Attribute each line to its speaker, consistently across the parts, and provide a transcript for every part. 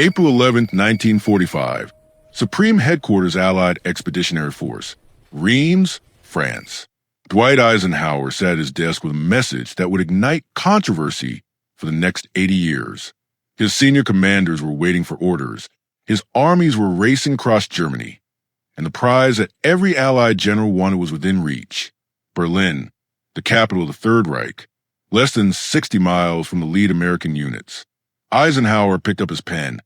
Speaker 1: April 11, 1945. Supreme Headquarters Allied Expeditionary Force. Reims, France. Dwight Eisenhower sat at his desk with a message that would ignite controversy for the next 80 years. His senior commanders were waiting for orders. His armies were racing across Germany. And the prize that every Allied general wanted was within reach. Berlin, the capital of the Third Reich, less than 60 miles from the lead American units. Eisenhower picked up his pen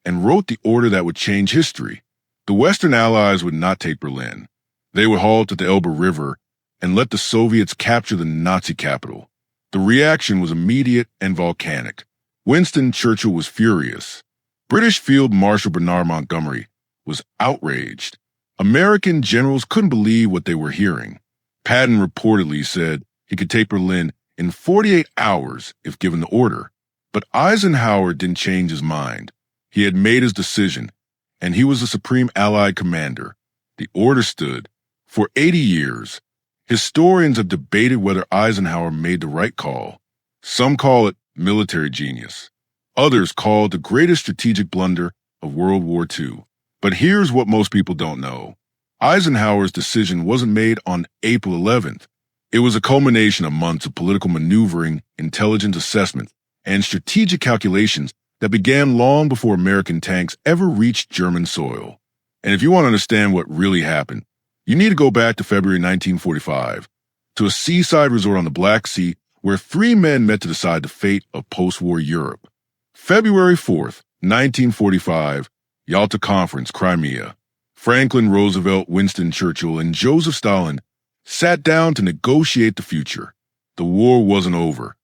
Speaker 1: and wrote the order that would change history. The Western Allies would not take Berlin. They would halt at the Elbe River and let the Soviets capture the Nazi capital. The reaction was immediate and volcanic. Winston Churchill was furious. British Field Marshal Bernard Montgomery was outraged. American generals couldn't believe what they were hearing. Patton reportedly said he could take Berlin in 48 hours if given the order. But Eisenhower didn't change his mind. He had made his decision, and he was the Supreme Allied Commander. The order stood. For 80 years, historians have debated whether Eisenhower made the right call. Some call it military genius. Others call it the greatest strategic blunder of World War II. But here's what most people don't know. Eisenhower's decision wasn't made on April 11th. It was a culmination of months of political maneuvering, intelligence assessment, and strategic calculations that began long before American tanks ever reached German soil. And if you want to understand what really happened, you need to go back to February 1945, to a seaside resort on the Black Sea where three men met to decide the fate of post-war Europe. February 4th, 1945, Yalta Conference, Crimea. Franklin Roosevelt, Winston Churchill, and Joseph Stalin sat down to negotiate the future. The war wasn't over,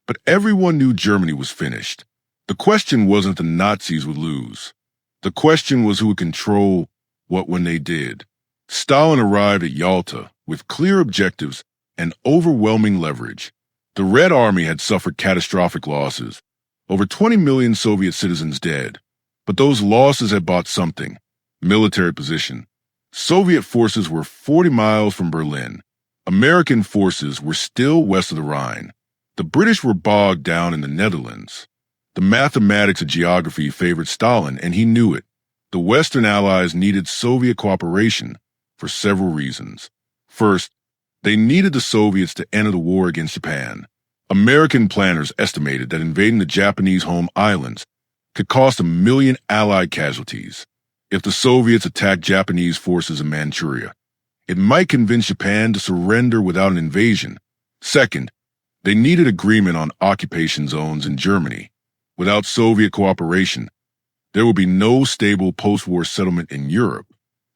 Speaker 1: but everyone knew Germany was finished. The question wasn't the Nazis would lose. The question was who would control what when they did. Stalin arrived at Yalta with clear objectives and overwhelming leverage. The Red Army had suffered catastrophic losses, over 20 million Soviet citizens dead. But those losses had bought something: military position. Soviet forces were 40 miles from Berlin. American forces were still west of the Rhine. The British were bogged down in the Netherlands. The mathematics of geography favored Stalin, and he knew it. The Western Allies needed Soviet cooperation for several reasons. First, they needed the Soviets to enter the war against Japan. American planners estimated that invading the Japanese home islands could cost 1 million Allied casualties. If the Soviets attacked Japanese forces in Manchuria, it might convince Japan to surrender without an invasion. Second, they needed agreement on occupation zones in Germany. Without Soviet cooperation, there would be no stable post-war settlement in Europe.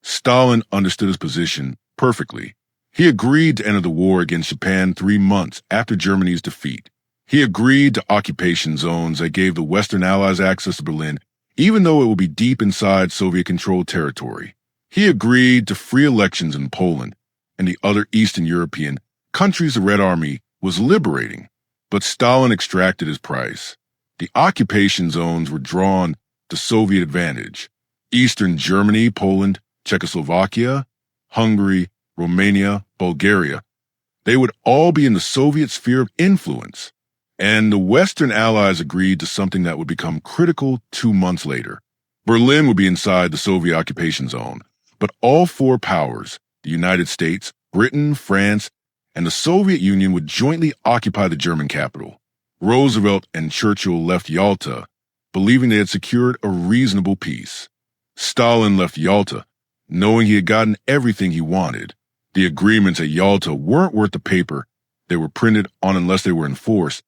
Speaker 1: Stalin understood his position perfectly. He agreed to enter the war against Japan 3 months after Germany's defeat. He agreed to occupation zones that gave the Western Allies access to Berlin, even though it would be deep inside Soviet-controlled territory. He agreed to free elections in Poland and the other Eastern European countries the Red Army was liberating. But Stalin extracted his price. The occupation zones were drawn to Soviet advantage. Eastern Germany, Poland, Czechoslovakia, Hungary, Romania, Bulgaria. They would all be in the Soviet sphere of influence. And the Western Allies agreed to something that would become critical 2 months later. Berlin would be inside the Soviet occupation zone, but all four powers, the United States, Britain, France, and the Soviet Union would jointly occupy the German capital. Roosevelt and Churchill left Yalta, believing they had secured a reasonable peace. Stalin left Yalta, knowing he had gotten everything he wanted. The agreements at Yalta weren't worth the paper they were printed on unless they were enforced,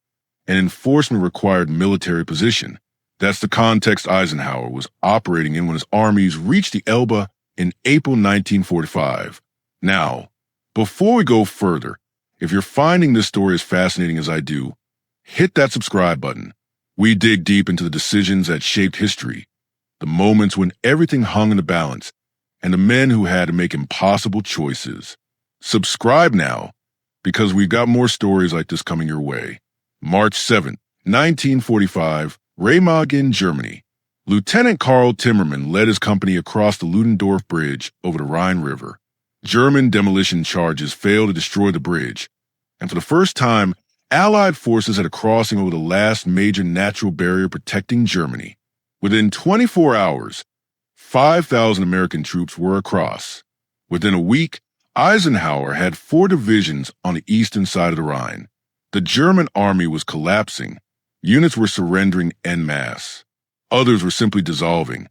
Speaker 1: and enforcement required military position. That's the context Eisenhower was operating in when his armies reached the Elbe in April 1945. Now, before we go further, if you're finding this story as fascinating as I do, hit that subscribe button. We dig deep into the decisions that shaped history, the moments when everything hung in the balance, and the men who had to make impossible choices. Subscribe now, because we've got more stories like this coming your way. March 7, 1945, Remagen, Germany. Lieutenant Karl Timmermann led his company across the Ludendorff Bridge over the Rhine River. German demolition charges failed to destroy the bridge, and for the first time, Allied forces had a crossing over the last major natural barrier protecting Germany. Within 24 hours, 5,000 American troops were across. Within a week, Eisenhower had 4 divisions on the eastern side of the Rhine. The German army was collapsing. Units were surrendering en masse. Others were simply dissolving.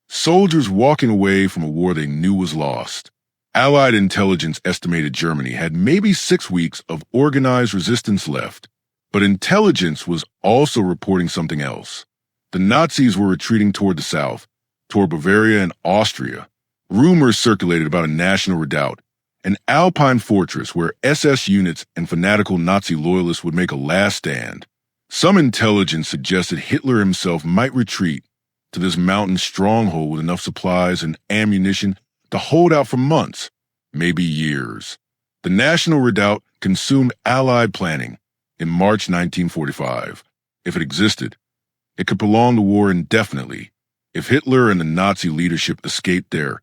Speaker 1: Soldiers walking away from a war they knew was lost. Allied intelligence estimated Germany had maybe 6 weeks of organized resistance left. But intelligence was also reporting something else. The Nazis were retreating toward the south, toward Bavaria and Austria. Rumors circulated about a national redoubt, an Alpine fortress where SS units and fanatical Nazi loyalists would make a last stand. Some intelligence suggested Hitler himself might retreat to this mountain stronghold with enough supplies and ammunition to hold out for months, maybe years. The National Redoubt consumed Allied planning in March 1945. If it existed, it could prolong the war indefinitely. If Hitler and the Nazi leadership escaped there,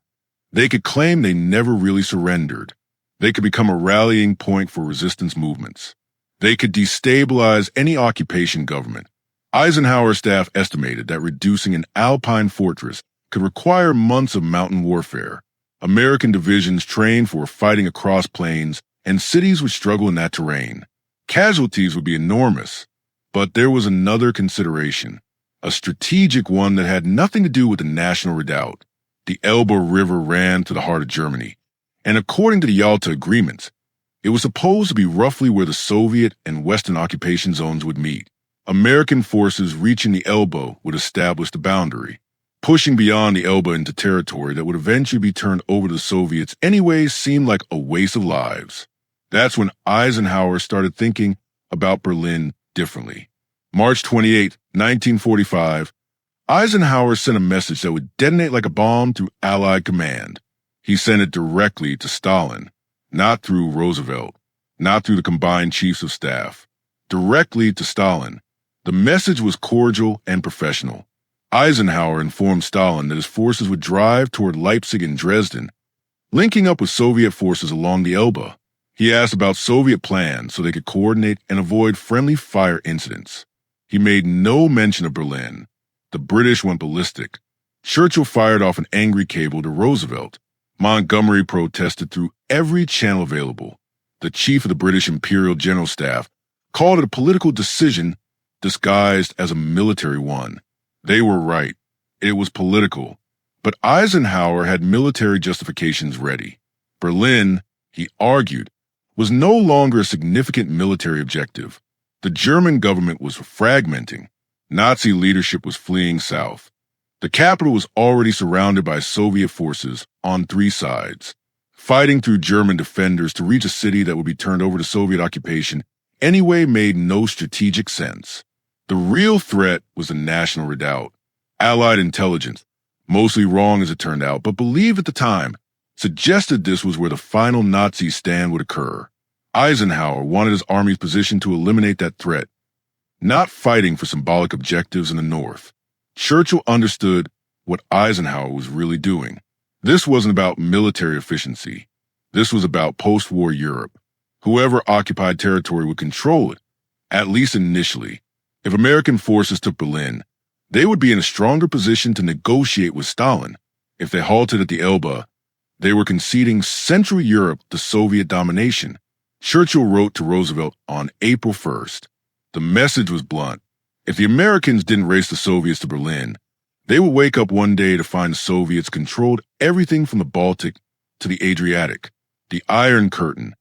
Speaker 1: they could claim they never really surrendered. They could become a rallying point for resistance movements. They could destabilize any occupation government. Eisenhower's staff estimated that reducing an Alpine fortress could require months of mountain warfare. American divisions trained for fighting across plains, and cities would struggle in that terrain. Casualties would be enormous. But there was another consideration, a strategic one that had nothing to do with the National Redoubt. The Elbe River ran to the heart of Germany, and according to the Yalta agreements, it was supposed to be roughly where the Soviet and Western occupation zones would meet. American forces reaching the Elbe would establish the boundary. Pushing beyond the Elbe into territory that would eventually be turned over to the Soviets anyways seemed like a waste of lives. That's when Eisenhower started thinking about Berlin differently. March 28, 1945, Eisenhower sent a message that would detonate like a bomb through Allied command. He sent it directly to Stalin, not through Roosevelt, not through the combined chiefs of staff, directly to Stalin. The message was cordial and professional. Eisenhower informed Stalin that his forces would drive toward Leipzig and Dresden, linking up with Soviet forces along the Elbe. He asked about Soviet plans so they could coordinate and avoid friendly fire incidents. He made no mention of Berlin. The British went ballistic. Churchill fired off an angry cable to Roosevelt. Montgomery protested through every channel available. The chief of the British Imperial General Staff called it a political decision disguised as a military one. They were right. It was political. But Eisenhower had military justifications ready. Berlin, he argued, was no longer a significant military objective. The German government was fragmenting. Nazi leadership was fleeing south. The capital was already surrounded by Soviet forces on 3 sides. Fighting through German defenders to reach a city that would be turned over to Soviet occupation anyway made no strategic sense. The real threat was the National Redoubt. Allied intelligence, mostly wrong as it turned out, but believed at the time, suggested this was where the final Nazi stand would occur. Eisenhower wanted his army's position to eliminate that threat, not fighting for symbolic objectives in the north. Churchill understood what Eisenhower was really doing. This wasn't about military efficiency. This was about post-war Europe. Whoever occupied territory would control it, at least initially. If American forces took Berlin, they would be in a stronger position to negotiate with Stalin. If they halted at the Elbe, they were conceding Central Europe to Soviet domination. Churchill wrote to Roosevelt on April 1st. The message was blunt. If the Americans didn't race the Soviets to Berlin, they would wake up one day to find the Soviets controlled everything from the Baltic to the Adriatic. The Iron Curtain,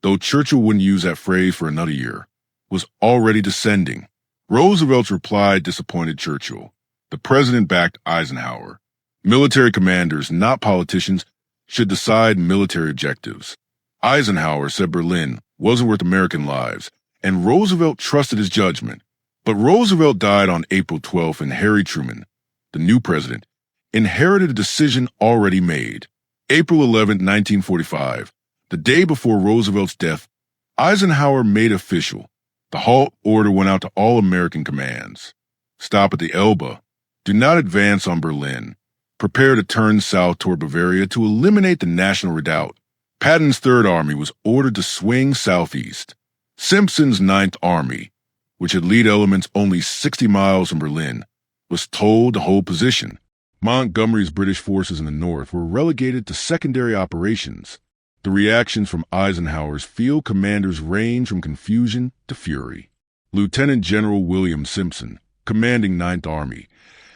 Speaker 1: though Churchill wouldn't use that phrase for another year, was already descending. Roosevelt's reply disappointed Churchill. The president backed Eisenhower. Military commanders, not politicians, should decide military objectives. Eisenhower said Berlin wasn't worth American lives, and Roosevelt trusted his judgment. But Roosevelt died on April 12th, and Harry Truman, the new president, inherited a decision already made. April 11, 1945, the day before Roosevelt's death, Eisenhower made official. The halt order went out to all American commands. Stop at the Elbe. Do not advance on Berlin. Prepare to turn south toward Bavaria to eliminate the National Redoubt. Patton's Third Army was ordered to swing southeast. Simpson's Ninth Army, which had lead elements only 60 miles from Berlin, was told to hold position. Montgomery's British forces in the north were relegated to secondary operations. The reactions from Eisenhower's field commanders ranged from confusion to fury. Lieutenant General William Simpson, commanding 9th Army,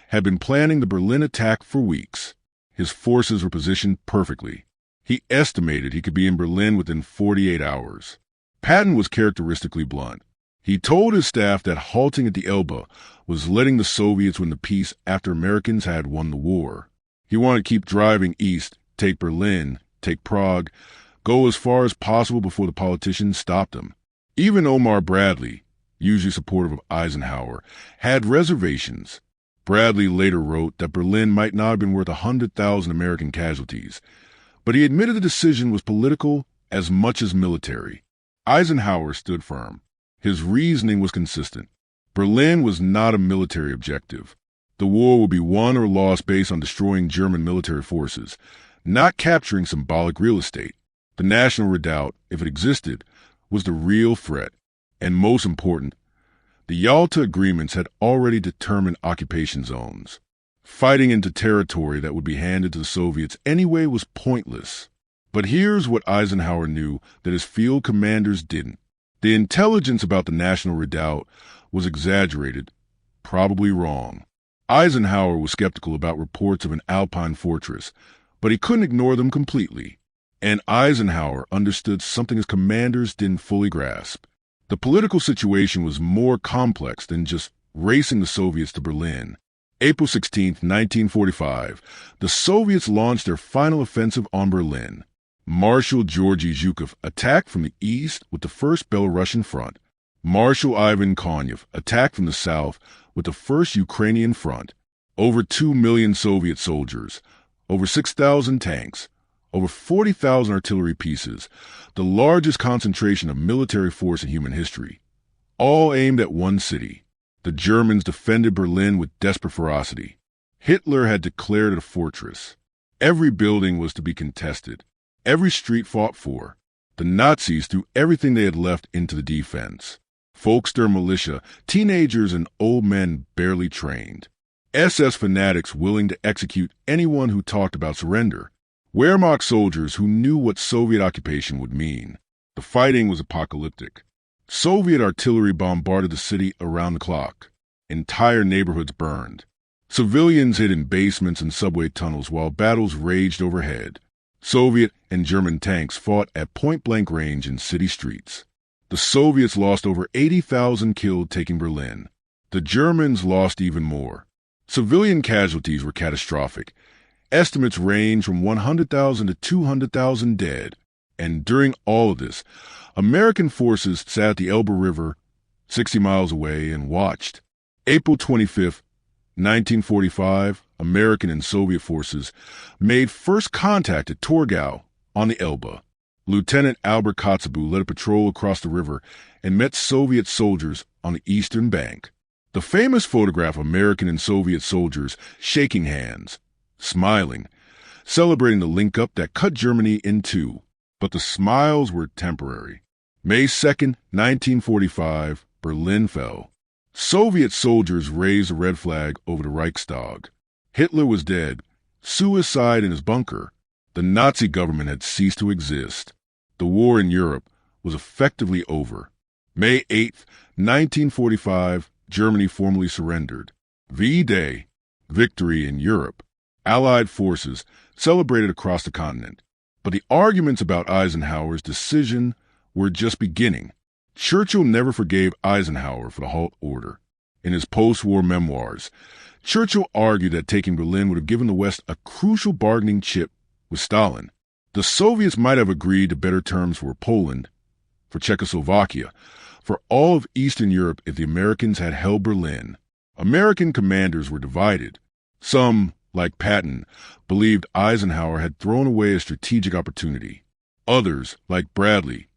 Speaker 1: had been planning the Berlin attack for weeks. His forces were positioned perfectly. He estimated he could be in Berlin within 48 hours. Patton was characteristically blunt. He told his staff that halting at the Elbe was letting the Soviets win the peace after Americans had won the war. He wanted to keep driving east, take Berlin, take Prague, go as far as possible before the politicians stopped him. Even Omar Bradley, usually supportive of Eisenhower, had reservations. Bradley later wrote that Berlin might not have been worth 100,000 American casualties, but he admitted the decision was political as much as military. Eisenhower stood firm. His reasoning was consistent. Berlin was not a military objective. The war would be won or lost based on destroying German military forces, not capturing symbolic real estate. The National Redoubt, if it existed, was the real threat. And most important, the Yalta agreements had already determined occupation zones. Fighting into territory that would be handed to the Soviets anyway was pointless. But here's what Eisenhower knew that his field commanders didn't. The intelligence about the National Redoubt was exaggerated, probably wrong. Eisenhower was skeptical about reports of an Alpine fortress, but he couldn't ignore them completely. And Eisenhower understood something his commanders didn't fully grasp. The political situation was more complex than just racing the Soviets to Berlin. April 16, 1945, the Soviets launched their final offensive on Berlin. Marshal Georgy Zhukov attacked from the east with the 1st Belarusian Front. Marshal Ivan Konyev attacked from the south with the 1st Ukrainian Front. Over 2 million Soviet soldiers, over 6,000 tanks, over 40,000 artillery pieces, the largest concentration of military force in human history, all aimed at one city. The Germans defended Berlin with desperate ferocity. Hitler had declared it a fortress. Every building was to be contested. Every street fought for. The Nazis threw everything they had left into the defense. Volkssturm militia, teenagers and old men barely trained. SS fanatics willing to execute anyone who talked about surrender. Wehrmacht soldiers who knew what Soviet occupation would mean. The fighting was apocalyptic. Soviet artillery bombarded the city around the clock. Entire neighborhoods burned. Civilians hid in basements and subway tunnels while battles raged overhead. Soviet and German tanks fought at point-blank range in city streets. The Soviets lost over 80,000 killed taking Berlin. The Germans lost even more. Civilian casualties were catastrophic. Estimates range from 100,000 to 200,000 dead. And during all of this, American forces sat at the Elbe River, 60 miles away, and watched. April 25, 1945, American and Soviet forces made first contact at Torgau on the Elbe. Lieutenant Albert Kotzebue led a patrol across the river and met Soviet soldiers on the eastern bank. The famous photograph of American and Soviet soldiers shaking hands, smiling, celebrating the link-up that cut Germany in two. But the smiles were temporary. May 2nd, 1945, Berlin fell. Soviet soldiers raised a red flag over the Reichstag. Hitler was dead. Suicide in his bunker. The Nazi government had ceased to exist. The war in Europe was effectively over. May 8th, 1945, Germany formally surrendered. V-Day, victory in Europe. Allied forces celebrated across the continent. But the arguments about Eisenhower's decision were just beginning. Churchill never forgave Eisenhower for the halt order. In his post-war memoirs, Churchill argued that taking Berlin would have given the West a crucial bargaining chip with Stalin. The Soviets might have agreed to better terms for Poland, for Czechoslovakia, for all of Eastern Europe if the Americans had held Berlin. American commanders were divided. Some, like Patton, believed Eisenhower had thrown away a strategic opportunity. Others, like Bradley,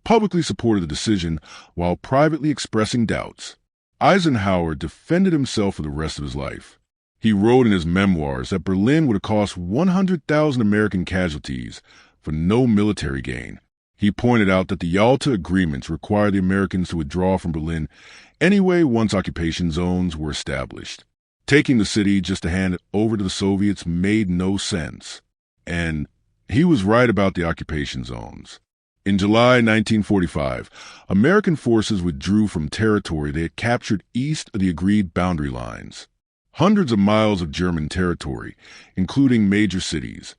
Speaker 1: publicly supported the decision while privately expressing doubts. Eisenhower defended himself for the rest of his life. He wrote in his memoirs that Berlin would have cost 100,000 American casualties for no military gain. He pointed out that the Yalta agreements required the Americans to withdraw from Berlin anyway once occupation zones were established. Taking the city just to hand it over to the Soviets made no sense. And he was right about the occupation zones. In July 1945, American forces withdrew from territory they had captured east of the agreed boundary lines. Hundreds of miles of German territory, including major cities,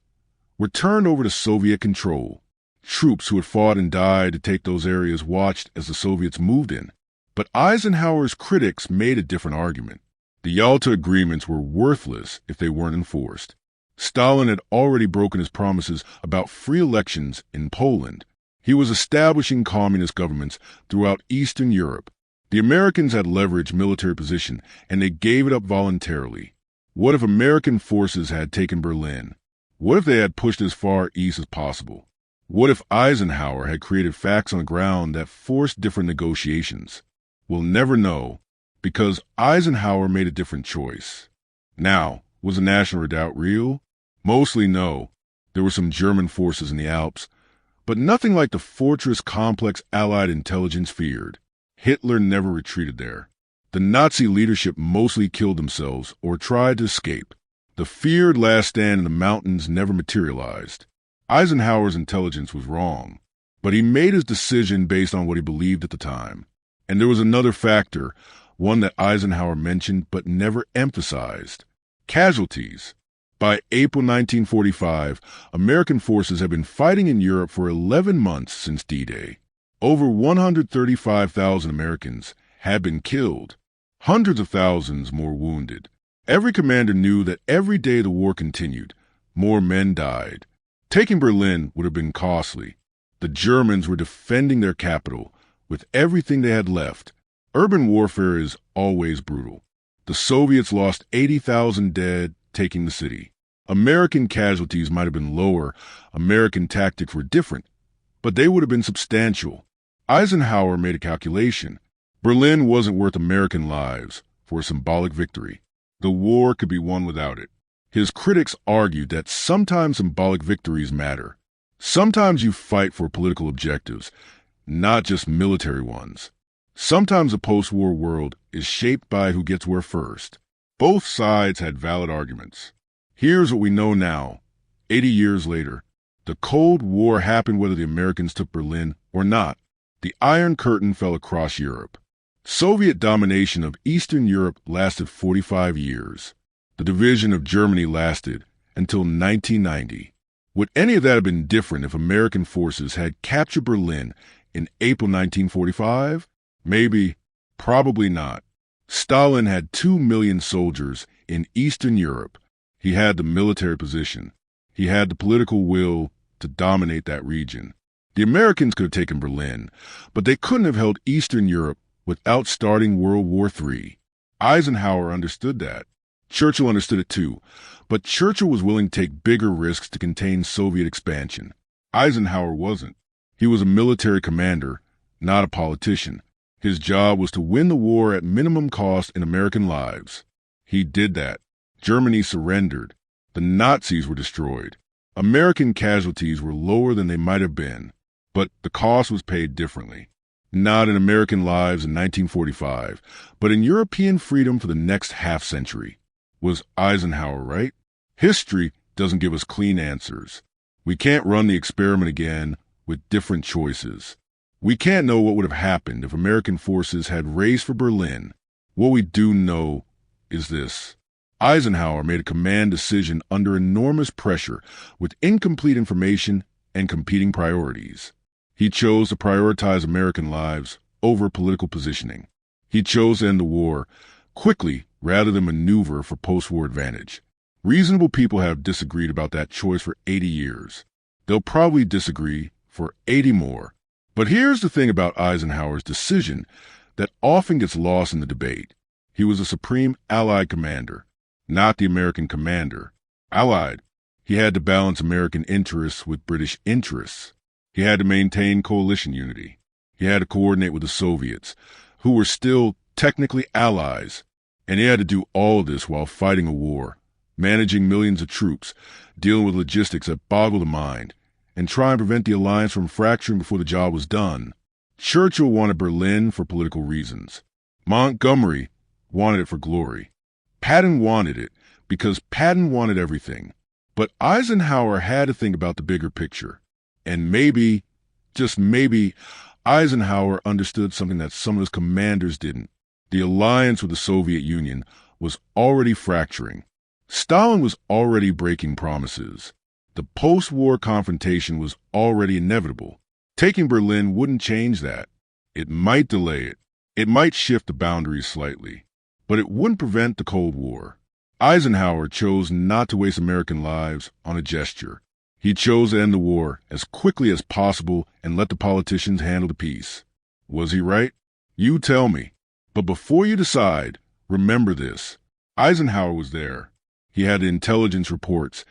Speaker 1: were turned over to Soviet control. Troops who had fought and died to take those areas watched as the Soviets moved in. But Eisenhower's critics made a different argument. The Yalta agreements were worthless if they weren't enforced. Stalin had already broken his promises about free elections in Poland. He was establishing communist governments throughout Eastern Europe. The Americans had leveraged military position, and they gave it up voluntarily. What if American forces had taken Berlin? What if they had pushed as far east as possible? What if Eisenhower had created facts on the ground that forced different negotiations? We'll never know, because Eisenhower made a different choice. Now, was the National Redoubt real? Mostly no. There were some German forces in the Alps, but nothing like the fortress complex Allied intelligence feared. Hitler never retreated there. The Nazi leadership mostly killed themselves or tried to escape. The feared last stand in the mountains never materialized. Eisenhower's intelligence was wrong, but he made his decision based on what he believed at the time. And there was another factor, one that Eisenhower mentioned but never emphasized: casualties. By April 1945, American forces had been fighting in Europe for 11 months since D-Day. Over 135,000 Americans had been killed, hundreds of thousands more wounded. Every commander knew that every day the war continued, more men died. Taking Berlin would have been costly. The Germans were defending their capital with everything they had left. Urban warfare is always brutal. The Soviets lost 80,000 dead taking the city. American casualties might have been lower, American tactics were different, but they would have been substantial. Eisenhower made a calculation. Berlin wasn't worth American lives for a symbolic victory. The war could be won without it. His critics argued that sometimes symbolic victories matter. Sometimes you fight for political objectives, not just military ones. Sometimes the post-war world is shaped by who gets where first. Both sides had valid arguments. Here's what we know now, 80 years later. The Cold War happened whether the Americans took Berlin or not. The Iron Curtain fell across Europe. Soviet domination of Eastern Europe lasted 45 years. The division of Germany lasted until 1990. Would any of that have been different if American forces had captured Berlin in April 1945? Maybe, probably not. Stalin had 2 million soldiers in Eastern Europe. He had the military position. He had the political will to dominate that region. The Americans could have taken Berlin, but they couldn't have held Eastern Europe without starting World War III. Eisenhower understood that. Churchill understood it too, but Churchill was willing to take bigger risks to contain Soviet expansion. Eisenhower wasn't. He was a military commander, not a politician. His job was to win the war at minimum cost in American lives. He did that. Germany surrendered. The Nazis were destroyed. American casualties were lower than they might have been, but the cost was paid differently. Not in American lives in 1945, but in European freedom for the next half-century. Was Eisenhower right? History doesn't give us clean answers. We can't run the experiment again with different choices. We can't know what would have happened if American forces had raced for Berlin. What we do know is this: Eisenhower made a command decision under enormous pressure with incomplete information and competing priorities. He chose to prioritize American lives over political positioning. He chose to end the war quickly rather than maneuver for post-war advantage. Reasonable people have disagreed about that choice for 80 years. They'll probably disagree for 80 more. But here's the thing about Eisenhower's decision that often gets lost in the debate. He was a supreme Allied commander, not the American commander. Allied. He had to balance American interests with British interests. He had to maintain coalition unity. He had to coordinate with the Soviets, who were still technically allies. And he had to do all this while fighting a war, managing millions of troops, dealing with logistics that boggle the mind, and trying to prevent the alliance from fracturing before the job was done. Churchill wanted Berlin for political reasons. Montgomery wanted it for glory. Patton wanted it because Patton wanted everything. But Eisenhower had to think about the bigger picture. And maybe, just maybe, Eisenhower understood something that some of his commanders didn't. The alliance with the Soviet Union was already fracturing. Stalin was already breaking promises. The post-war confrontation was already inevitable. Taking Berlin wouldn't change that. It might delay it. It might shift the boundaries slightly. But it wouldn't prevent the Cold War. Eisenhower chose not to waste American lives on a gesture. He chose to end the war as quickly as possible and let the politicians handle the peace. Was he right? You tell me. But before you decide, remember this. Eisenhower was there. He had intelligence reports,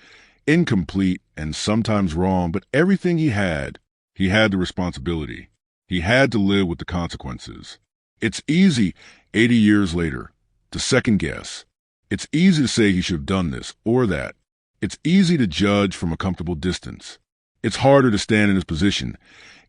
Speaker 1: incomplete and sometimes wrong, but everything he had the responsibility. He had to live with the consequences. It's easy, 80 years later, to second guess. It's easy to say he should have done this or that. It's easy to judge from a comfortable distance. It's harder to stand in his position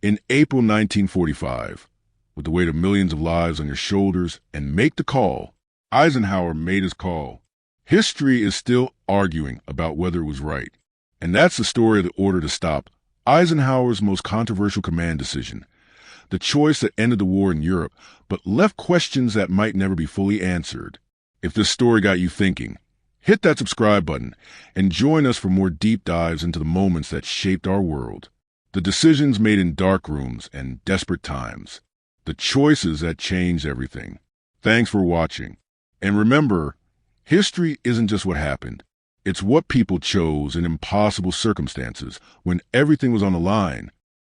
Speaker 1: in April 1945, with the weight of millions of lives on your shoulders, and make the call. Eisenhower made his call. History is still arguing about whether it was right. And that's the story of the order to stop Eisenhower's most controversial command decision. The choice that ended the war in Europe, but left questions that might never be fully answered. If this story got you thinking, hit that subscribe button and join us for more deep dives into the moments that shaped our world. The decisions made in dark rooms and desperate times. The choices that changed everything. Thanks for watching. And remember, history isn't just what happened. It's what people chose in impossible circumstances when everything was on the line.